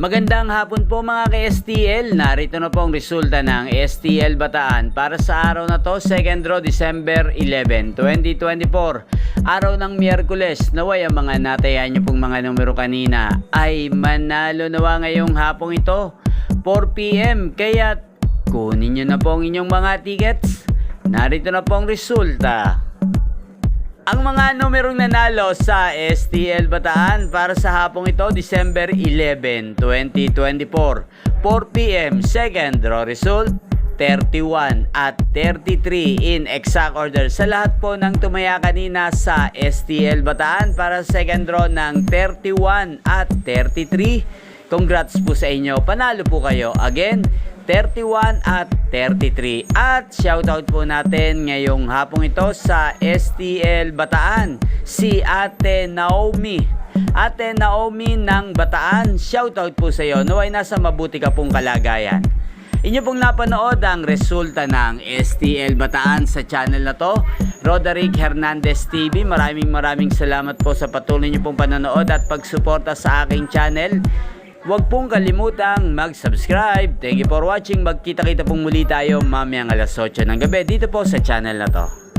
Magandang hapon po mga ka-STL. Narito na po ang resulta ng STL Bataan para sa araw na to, 2nd draw, December 11, 2024. Araw ng Miyerkules. Naway ang mga natayan nyo pong mga numero kanina ay manalo nawa ngayong hapong ito, 4 PM. Kaya kunin nyo na po ang inyong mga tickets. Narito na po ang resulta. Ang mga numerong nanalo sa STL Bataan para sa hapong ito, December 11, 2024. 4 PM, second draw result, 31 at 33 in exact order. Sa lahat po ng tumaya kanina sa STL Bataan para sa second draw ng 31 at 33. Congrats po sa inyo. Panalo po kayo. Again, 31 at 33. At shoutout po natin ngayong hapong ito sa STL Bataan, si Ate Naomi. Ate Naomi ng Bataan, shoutout po sa iyo. Naway nasa mabuti ka pong kalagayan. Inyo pong napanood ang resulta ng STL Bataan sa channel na to, Roderick Hernandez TV. Maraming salamat po sa patuloy niyo pong panonood at pagsuporta sa aking channel. Huwag pong kalimutang mag-subscribe. Thank you for watching. Magkita-kita pong muli tayo mamayang alas 8 ng gabi dito po sa channel na to.